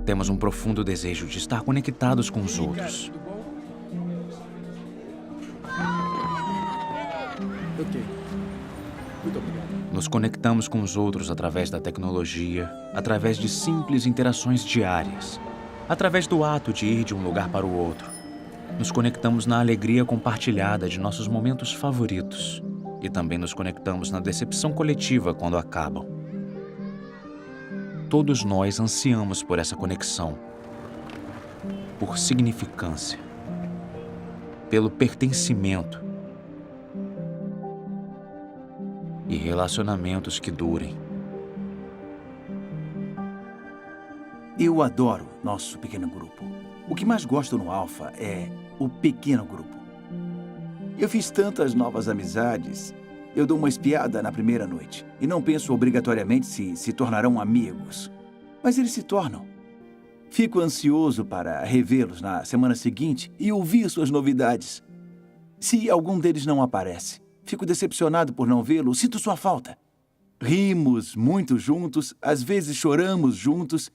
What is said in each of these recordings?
Temos um profundo desejo de estar conectados com os outros. Ok. Muito obrigado. Nos conectamos com os outros através da tecnologia, através de simples interações diárias, através do ato de ir de um lugar para o outro. Nos conectamos na alegria compartilhada de nossos momentos favoritos e também nos conectamos na decepção coletiva quando acabam. Todos nós ansiamos por essa conexão, por significância, pelo pertencimento e relacionamentos que durem. Eu adoro nosso pequeno grupo. O que mais gosto no Alpha é o pequeno grupo. Eu fiz tantas novas amizades. Eu dou uma espiada na primeira noite e não penso obrigatoriamente se tornarão amigos. Mas eles se tornam. Fico ansioso para revê-los na semana seguinte e ouvir suas novidades. Se algum deles não aparece, fico decepcionado por não vê-lo, sinto sua falta. Rimos muito juntos, às vezes choramos juntos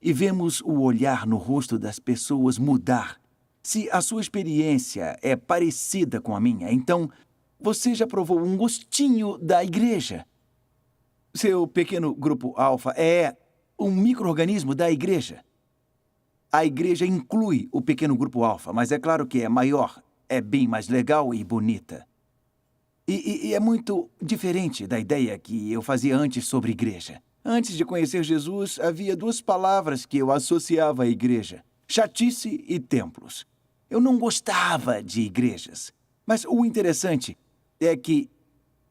e vemos o olhar no rosto das pessoas mudar. Se a sua experiência é parecida com a minha, então você já provou um gostinho da igreja. Seu pequeno grupo Alpha é um micro-organismo da igreja. A igreja inclui o pequeno grupo Alpha, mas é claro que é maior, é bem mais legal e bonita. E é muito diferente da ideia que eu fazia antes sobre igreja. Antes de conhecer Jesus, havia duas palavras que eu associava à igreja: chatice e templos. Eu não gostava de igrejas. Mas o interessante é que,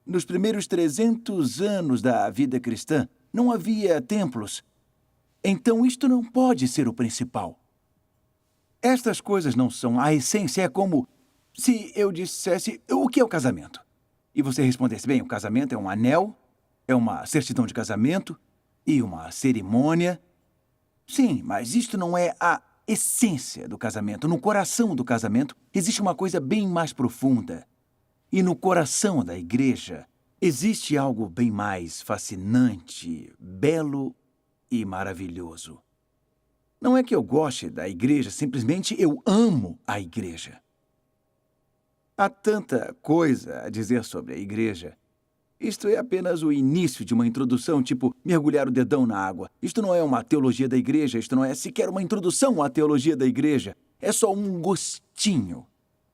nos primeiros 300 anos da vida cristã, não havia templos. Então, isto não pode ser o principal. Estas coisas não são a essência. É como se eu dissesse: o que é o casamento? E você respondesse: bem, o casamento é um anel, é uma certidão de casamento e uma cerimônia. Sim, mas isto não é a essência do casamento. No coração do casamento existe uma coisa bem mais profunda. E no coração da igreja existe algo bem mais fascinante, belo e maravilhoso. Não é que eu goste da igreja, simplesmente eu amo a igreja. Há tanta coisa a dizer sobre a igreja. Isto é apenas o início de uma introdução, tipo mergulhar o dedão na água. Isto não é uma teologia da igreja, isto não é sequer uma introdução à teologia da igreja. É só um gostinho.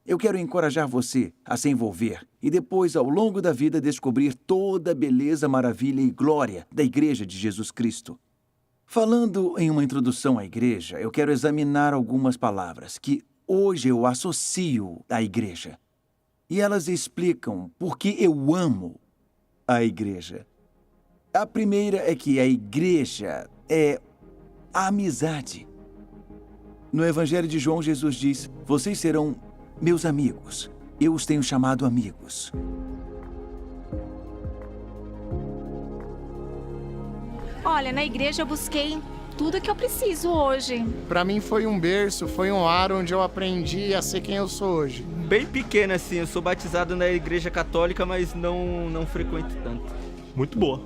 Eu quero encorajar você a se envolver e depois, ao longo da vida, descobrir toda a beleza, maravilha e glória da Igreja de Jesus Cristo. Falando em uma introdução à igreja, eu quero examinar algumas palavras que hoje eu associo à igreja. E elas explicam por que eu amo a igreja. A primeira é que a igreja é a amizade. No Evangelho de João, Jesus diz: vocês serão meus amigos. Eu os tenho chamado amigos. Olha, na igreja eu busquei tudo que eu preciso hoje. Pra mim foi um berço, foi um ar onde eu aprendi a ser quem eu sou hoje. Bem pequena assim, eu sou batizado na igreja católica, mas não frequento tanto. Muito boa.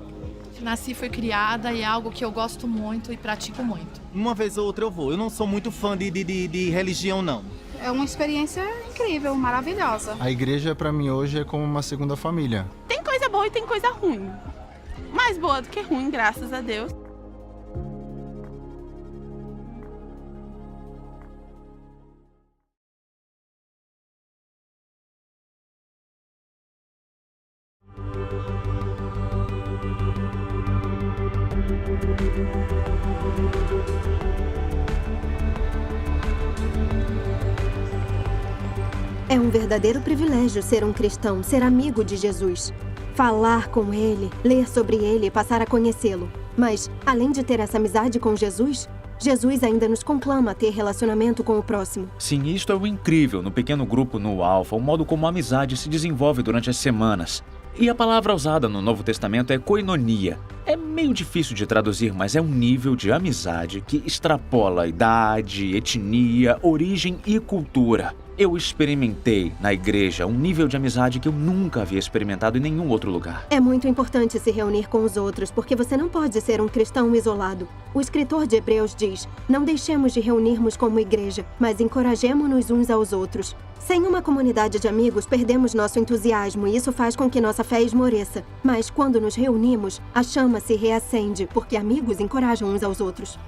Nasci e fui criada e é algo que eu gosto muito e pratico muito. Uma vez ou outra eu vou. Eu não sou muito fã de religião, não. É uma experiência incrível, maravilhosa. A igreja pra mim hoje é como uma segunda família. Tem coisa boa e tem coisa ruim. Mais boa do que ruim, graças a Deus. É um verdadeiro privilégio ser um cristão, ser amigo de Jesus. Falar com ele, ler sobre ele e passar a conhecê-lo. Mas, além de ter essa amizade com Jesus, Jesus ainda nos conclama a ter relacionamento com o próximo. Sim, isto é o incrível no pequeno grupo no Alpha, o modo como a amizade se desenvolve durante as semanas. E a palavra usada no Novo Testamento é koinonia. É meio difícil de traduzir, mas é um nível de amizade que extrapola idade, etnia, origem e cultura. Eu experimentei na igreja um nível de amizade que eu nunca havia experimentado em nenhum outro lugar. É muito importante se reunir com os outros, porque você não pode ser um cristão isolado. O escritor de Hebreus diz: não deixemos de reunirmos como igreja, mas encorajemo-nos uns aos outros. Sem uma comunidade de amigos, perdemos nosso entusiasmo e isso faz com que nossa fé esmoreça. Mas quando nos reunimos, a chama se reacende, porque amigos encorajam uns aos outros.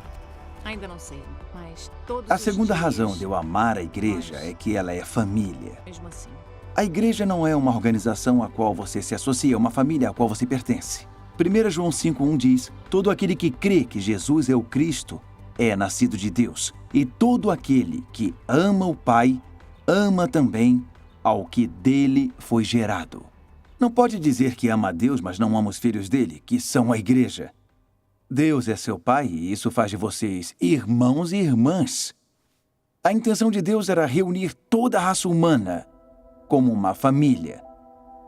Ainda não sei, mas todos A os segunda dias, razão de eu amar a igreja é que ela é família. mesmo assim. A igreja não é uma organização a qual você se associa, é uma família a qual você pertence. 1 João 5,1 diz: todo aquele que crê que Jesus é o Cristo é nascido de Deus. E todo aquele que ama o Pai, ama também ao que dele foi gerado. Não pode dizer que ama a Deus, mas não ama os filhos dele, que são a igreja. Deus é seu Pai e isso faz de vocês irmãos e irmãs. A intenção de Deus era reunir toda a raça humana como uma família,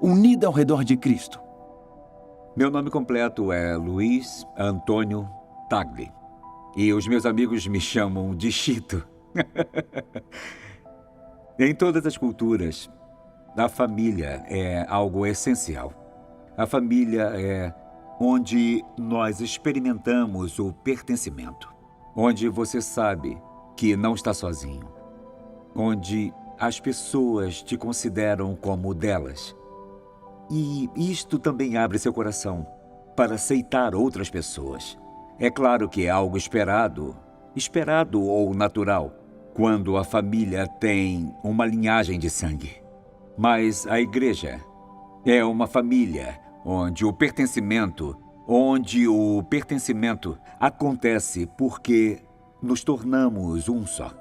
unida ao redor de Cristo. Meu nome completo é Luiz Antônio Tagli. E os meus amigos me chamam de Chito. Em todas as culturas, a família é algo essencial. A família é onde nós experimentamos o pertencimento. Onde você sabe que não está sozinho. Onde as pessoas te consideram como delas. E isto também abre seu coração para aceitar outras pessoas. É claro que é algo esperado ou natural, quando a família tem uma linhagem de sangue. Mas a igreja é uma família onde o pertencimento acontece porque nos tornamos um só.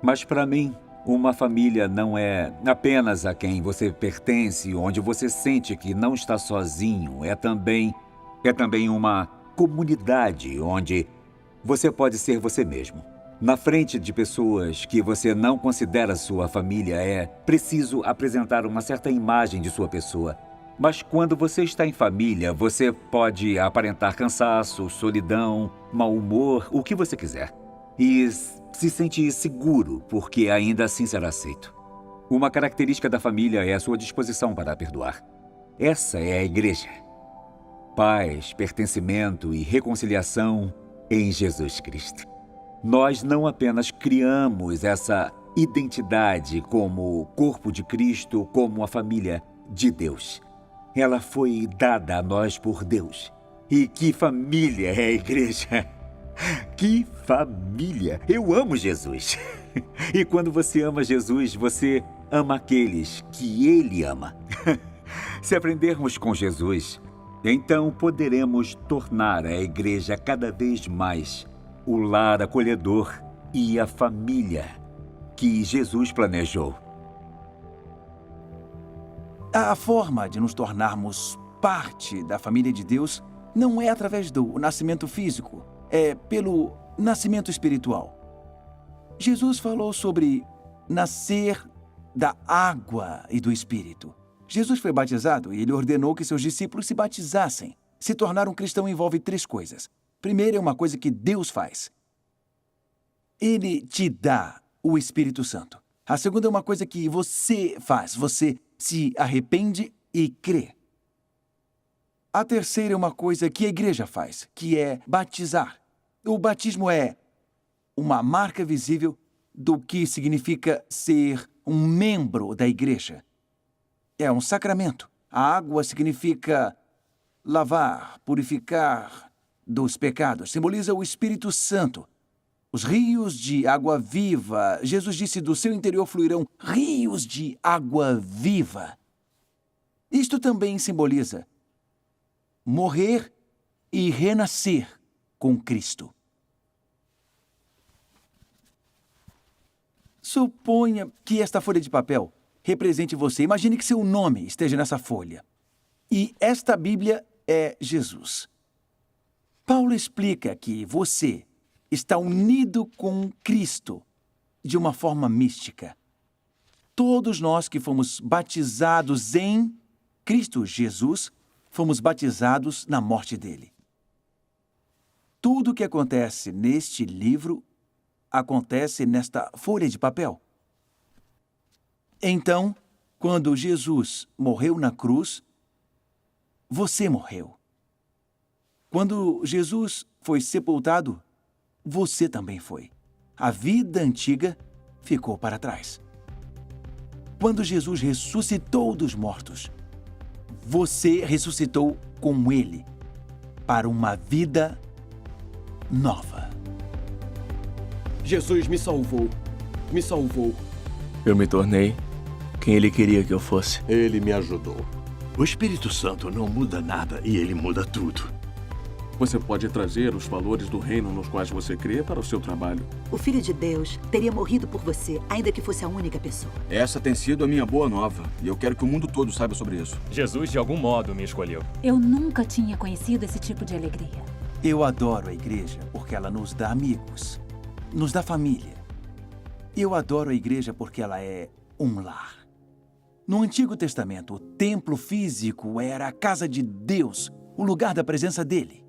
Mas para mim, uma família não é apenas a quem você pertence, onde você sente que não está sozinho. É também uma comunidade onde você pode ser você mesmo. Na frente de pessoas que você não considera sua família, é preciso apresentar uma certa imagem de sua pessoa. Mas quando você está em família, você pode aparentar cansaço, solidão, mau humor, o que você quiser. E se sente seguro, porque ainda assim será aceito. Uma característica da família é a sua disposição para perdoar. Essa é a igreja. Paz, pertencimento e reconciliação em Jesus Cristo. Nós não apenas criamos essa identidade como corpo de Cristo, como a família de Deus. Ela foi dada a nós por Deus. E que família é a igreja! Que família! Eu amo Jesus. E quando você ama Jesus, você ama aqueles que Ele ama. Se aprendermos com Jesus, então poderemos tornar a igreja cada vez mais o lar acolhedor e a família que Jesus planejou. A forma de nos tornarmos parte da família de Deus não é através do nascimento físico, é pelo nascimento espiritual. Jesus falou sobre nascer da água e do Espírito. Jesus foi batizado e ele ordenou que seus discípulos se batizassem. Se tornar um cristão envolve 3 coisas. Primeiro é uma coisa que Deus faz. Ele te dá o Espírito Santo. A segunda é uma coisa que você faz. Você se arrepende e crê. A terceira é uma coisa que a igreja faz, que é batizar. O batismo é uma marca visível do que significa ser um membro da igreja. É um sacramento. A água significa lavar, purificar dos pecados. Simboliza o Espírito Santo. Os rios de água viva. Jesus disse: do seu interior fluirão rios de água viva. Isto também simboliza morrer e renascer com Cristo. Suponha que esta folha de papel represente você. Imagine que seu nome esteja nessa folha. E esta Bíblia é Jesus. Paulo explica que você está unido com Cristo de uma forma mística. Todos nós que fomos batizados em Cristo Jesus, fomos batizados na morte dele. Tudo o que acontece neste livro acontece nesta folha de papel. Então, quando Jesus morreu na cruz, você morreu. Quando Jesus foi sepultado, você também foi. A vida antiga ficou para trás. Quando Jesus ressuscitou dos mortos, você ressuscitou com ele para uma vida nova. Jesus me salvou. Me salvou. Eu me tornei quem ele queria que eu fosse. Ele me ajudou. O Espírito Santo não muda nada e ele muda tudo. Você pode trazer os valores do reino nos quais você crê para o seu trabalho. O Filho de Deus teria morrido por você, ainda que fosse a única pessoa. Essa tem sido a minha boa nova, e eu quero que o mundo todo saiba sobre isso. Jesus, de algum modo, me escolheu. Eu nunca tinha conhecido esse tipo de alegria. Eu adoro a igreja porque ela nos dá amigos, nos dá família. Eu adoro a igreja porque ela é um lar. No Antigo Testamento, o templo físico era a casa de Deus, o lugar da presença dele.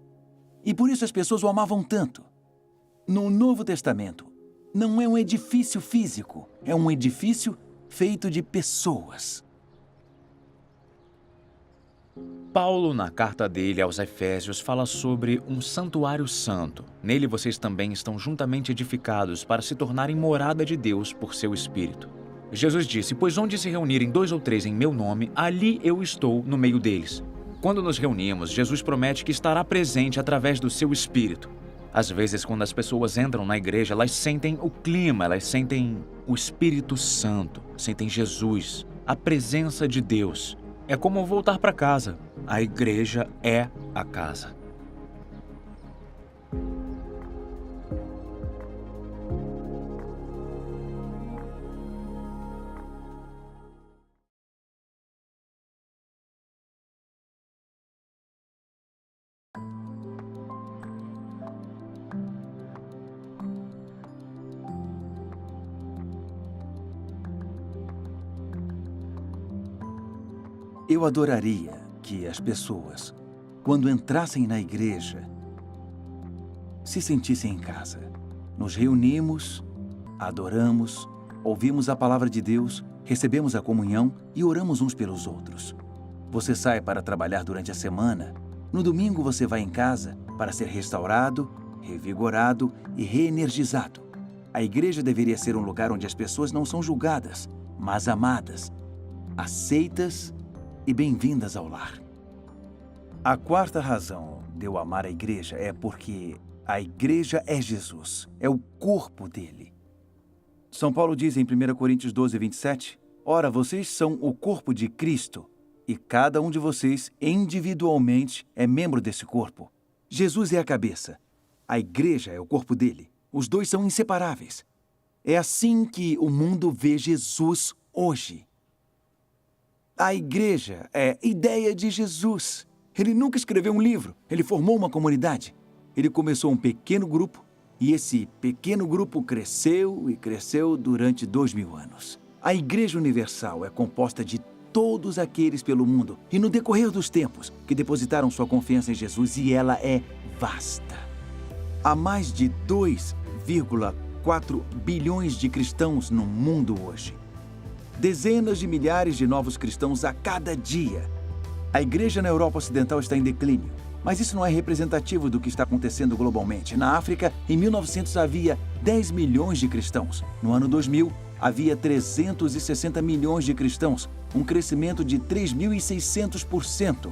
E por isso as pessoas o amavam tanto. No Novo Testamento, não é um edifício físico, é um edifício feito de pessoas. Paulo, na carta dele aos Efésios, fala sobre um santuário santo. Nele vocês também estão juntamente edificados para se tornarem morada de Deus por seu Espírito. Jesus disse, pois onde se reunirem 2 ou 3 em meu nome, ali eu estou no meio deles. Quando nos reunimos, Jesus promete que estará presente através do seu Espírito. Às vezes, quando as pessoas entram na igreja, elas sentem o clima, elas sentem o Espírito Santo, sentem Jesus, a presença de Deus. É como voltar para casa. A igreja é a casa. Eu adoraria que as pessoas, quando entrassem na igreja, se sentissem em casa. Nos reunimos, adoramos, ouvimos a palavra de Deus, recebemos a comunhão e oramos uns pelos outros. Você sai para trabalhar durante a semana. No domingo você vai em casa para ser restaurado, revigorado e reenergizado. A igreja deveria ser um lugar onde as pessoas não são julgadas, mas amadas, aceitas e bem-vindas ao lar. A quarta razão de eu amar a igreja é porque a igreja é Jesus, é o corpo dele. São Paulo diz em 1 Coríntios 12, 27, ora, vocês são o corpo de Cristo e cada um de vocês individualmente é membro desse corpo. Jesus é a cabeça, a igreja é o corpo dele. Os dois são inseparáveis. É assim que o mundo vê Jesus hoje. A igreja é ideia de Jesus. Ele nunca escreveu um livro, ele formou uma comunidade. Ele começou um pequeno grupo e esse pequeno grupo cresceu e cresceu durante 2000 anos. A Igreja Universal é composta de todos aqueles pelo mundo e no decorrer dos tempos que depositaram sua confiança em Jesus e ela é vasta. Há mais de 2,4 bilhões de cristãos no mundo hoje. Dezenas de milhares de novos cristãos a cada dia. A igreja na Europa Ocidental está em declínio, mas isso não é representativo do que está acontecendo globalmente. Na África, em 1900 havia 10 milhões de cristãos. No ano 2000, havia 360 milhões de cristãos, um crescimento de 3.600%.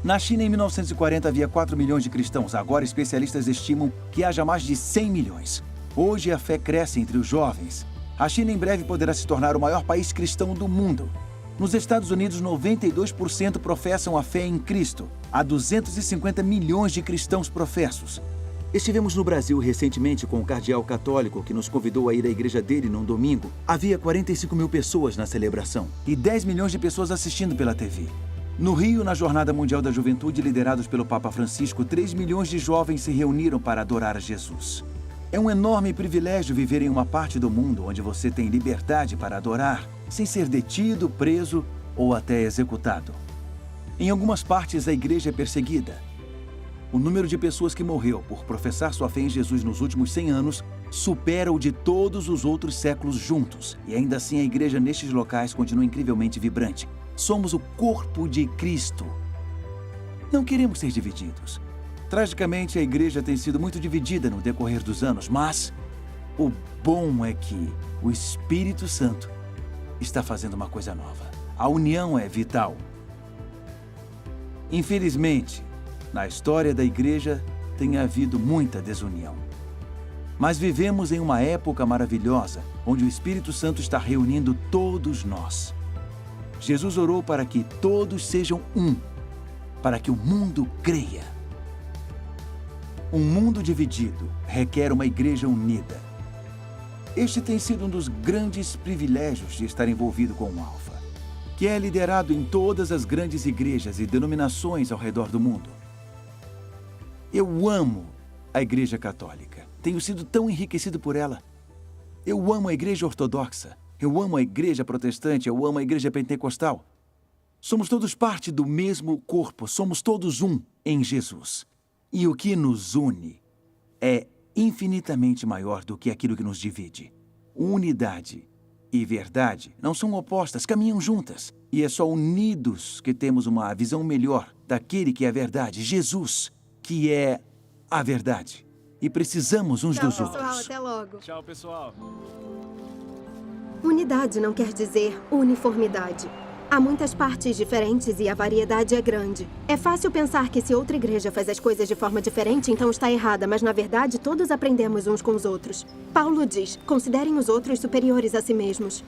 Na China, em 1940, havia 4 milhões de cristãos. Agora, especialistas estimam que haja mais de 100 milhões. Hoje, a fé cresce entre os jovens. A China em breve poderá se tornar o maior país cristão do mundo. Nos Estados Unidos, 92% professam a fé em Cristo. Há 250 milhões de cristãos professos. Estivemos no Brasil recentemente com o cardeal católico que nos convidou a ir à igreja dele num domingo. Havia 45 mil pessoas na celebração e 10 milhões de pessoas assistindo pela TV. No Rio, na Jornada Mundial da Juventude, liderados pelo Papa Francisco, 3 milhões de jovens se reuniram para adorar a Jesus. É um enorme privilégio viver em uma parte do mundo onde você tem liberdade para adorar, sem ser detido, preso ou até executado. Em algumas partes, a igreja é perseguida. O número de pessoas que morreu por professar sua fé em Jesus nos últimos 100 anos supera o de todos os outros séculos juntos. E ainda assim a igreja nestes locais continua incrivelmente vibrante. Somos o corpo de Cristo. Não queremos ser divididos. Tragicamente, a igreja tem sido muito dividida no decorrer dos anos, mas o bom é que o Espírito Santo está fazendo uma coisa nova. A união é vital. Infelizmente, na história da igreja tem havido muita desunião. Mas vivemos em uma época maravilhosa, onde o Espírito Santo está reunindo todos nós. Jesus orou para que todos sejam um, para que o mundo creia. Um mundo dividido requer uma igreja unida. Este tem sido um dos grandes privilégios de estar envolvido com o Alfa, que é liderado em todas as grandes igrejas e denominações ao redor do mundo. Eu amo a Igreja Católica. Tenho sido tão enriquecido por ela. Eu amo a Igreja Ortodoxa. Eu amo a Igreja Protestante. Eu amo a Igreja Pentecostal. Somos todos parte do mesmo corpo. Somos todos um em Jesus. E o que nos une é infinitamente maior do que aquilo que nos divide. Unidade e verdade não são opostas, caminham juntas. E é só unidos que temos uma visão melhor daquele que é a verdade, Jesus, que é a verdade. E precisamos uns dos outros. Tchau, pessoal. Até logo. Tchau, pessoal. Unidade não quer dizer uniformidade. Há muitas partes diferentes e a variedade é grande. É fácil pensar que se outra igreja faz as coisas de forma diferente, então está errada, mas na verdade todos aprendemos uns com os outros. Paulo diz, considerem os outros superiores a si mesmos.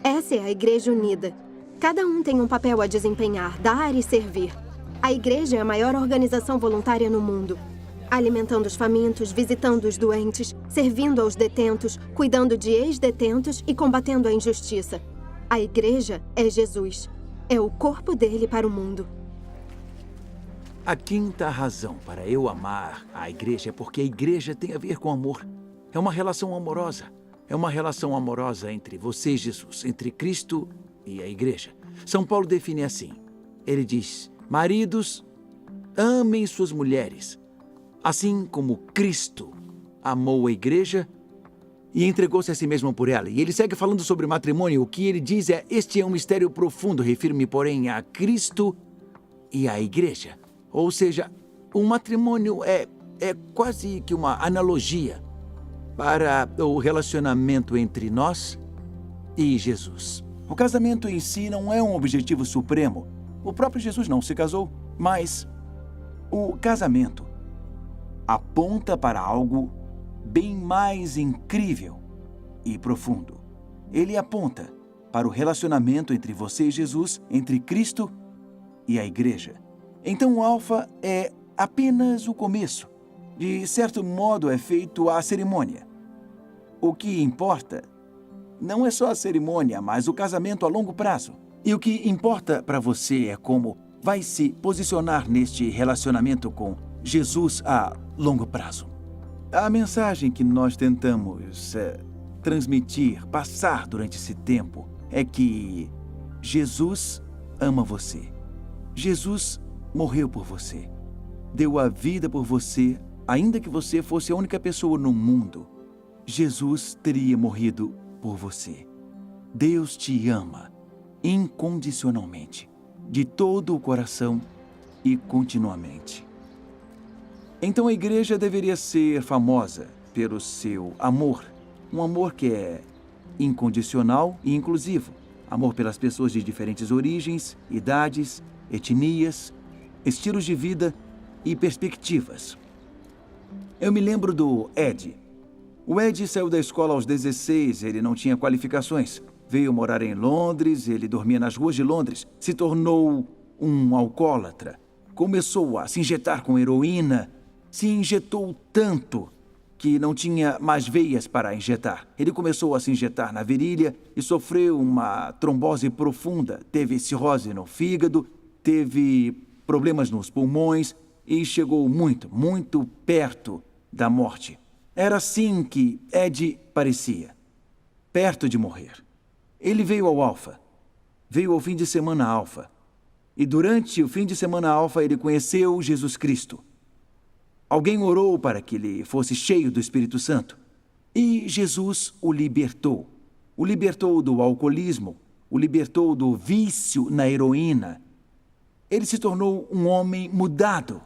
Essa é a igreja unida. Cada um tem um papel a desempenhar, dar e servir. A igreja é a maior organização voluntária no mundo. Alimentando os famintos, visitando os doentes, servindo aos detentos, cuidando de ex-detentos e combatendo a injustiça. A igreja é Jesus. É o corpo dele para o mundo. A quinta razão para eu amar a igreja é porque a igreja tem a ver com amor. É uma relação amorosa. É uma relação amorosa entre você e Jesus, entre Cristo e a igreja. São Paulo define assim. Ele diz, maridos, amem suas mulheres, assim como Cristo amou a igreja e entregou-se a si mesmo por ela. E ele segue falando sobre matrimônio. O que ele diz é, este é um mistério profundo, refiro-me, porém, a Cristo e à igreja. Ou seja, o matrimônio é quase que uma analogia para o relacionamento entre nós e Jesus. O casamento em si não é um objetivo supremo. O próprio Jesus não se casou, mas o casamento aponta para algo bem mais incrível e profundo. Ele aponta para o relacionamento entre você e Jesus, entre Cristo e a igreja. Então o Alfa é apenas o começo. De certo modo é feito a cerimônia. O que importa não é só a cerimônia, mas o casamento a longo prazo. E o que importa para você é como vai se posicionar neste relacionamento com Jesus a longo prazo. A mensagem que nós tentamos transmitir, passar durante esse tempo, é que Jesus ama você. Jesus morreu por você. Deu a vida por você, ainda que você fosse a única pessoa no mundo. Jesus teria morrido por você. Deus te ama incondicionalmente, de todo o coração e continuamente. Então a igreja deveria ser famosa pelo seu amor. Um amor que é incondicional e inclusivo. Amor pelas pessoas de diferentes origens, idades, etnias, estilos de vida e perspectivas. Eu me lembro do Ed. O Ed saiu da escola aos 16, ele não tinha qualificações. Veio morar em Londres, ele dormia nas ruas de Londres, se tornou um alcoólatra. Começou a se injetar com heroína, se injetou tanto que não tinha mais veias para injetar. Ele começou a se injetar na virilha e sofreu uma trombose profunda. Teve cirrose no fígado, teve problemas nos pulmões e chegou muito, muito perto da morte. Era assim que Ed parecia, perto de morrer. Ele veio ao Alfa, veio ao fim de semana Alfa E durante o fim de semana alfa, ele conheceu Jesus Cristo. Alguém orou para que ele fosse cheio do Espírito Santo. E Jesus o libertou. O libertou do alcoolismo, o libertou do vício na heroína. Ele se tornou um homem mudado.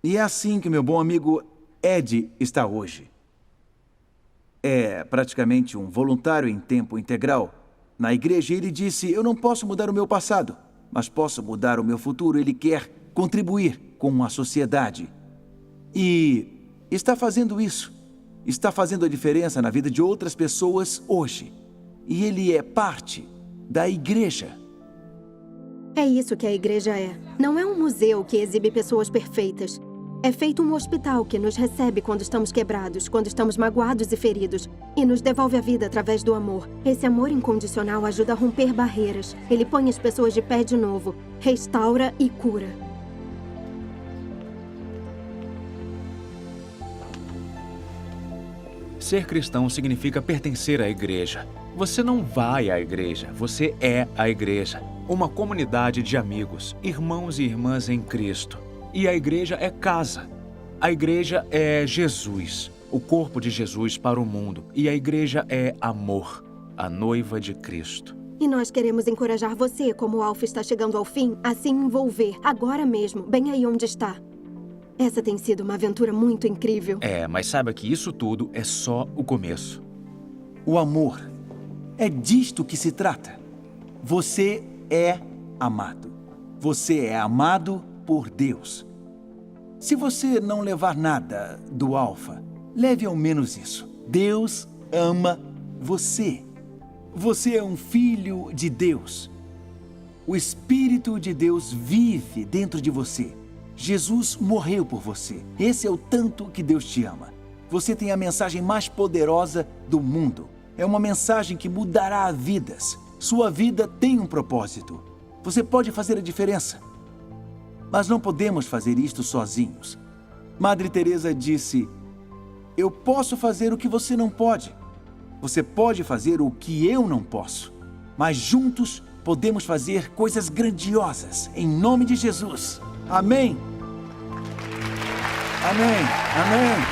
E é assim que meu bom amigo Ed está hoje. É praticamente um voluntário em tempo integral. Na igreja, ele disse, eu não posso mudar o meu passado, mas posso mudar o meu futuro. Ele quer contribuir com a sociedade. E está fazendo isso. Está fazendo a diferença na vida de outras pessoas hoje. E ele é parte da igreja. É isso que a igreja é. Não é um museu que exibe pessoas perfeitas. É feito um hospital que nos recebe quando estamos quebrados, quando estamos magoados e feridos, e nos devolve a vida através do amor. Esse amor incondicional ajuda a romper barreiras. Ele põe as pessoas de pé de novo, restaura e cura. Ser cristão significa pertencer à igreja. Você não vai à igreja, você é a igreja. Uma comunidade de amigos, irmãos e irmãs em Cristo. E a igreja é casa. A igreja é Jesus, o corpo de Jesus para o mundo. E a igreja é amor, a noiva de Cristo. E nós queremos encorajar você, como o Alfa está chegando ao fim, a se envolver, agora mesmo, bem aí onde está. Essa tem sido uma aventura muito incrível. Mas saiba que isso tudo é só o começo. O amor. É disto que se trata. Você é amado. Você é amado por Deus. Se você não levar nada do Alfa, leve ao menos isso. Deus ama você. Você é um filho de Deus. O Espírito de Deus vive dentro de você. Jesus morreu por você. Esse é o tanto que Deus te ama. Você tem a mensagem mais poderosa do mundo. É uma mensagem que mudará vidas. Sua vida tem um propósito. Você pode fazer a diferença. Mas não podemos fazer isto sozinhos. Madre Teresa disse, eu posso fazer o que você não pode. Você pode fazer o que eu não posso. Mas juntos podemos fazer coisas grandiosas. Em nome de Jesus. Amém. Amém. Amém.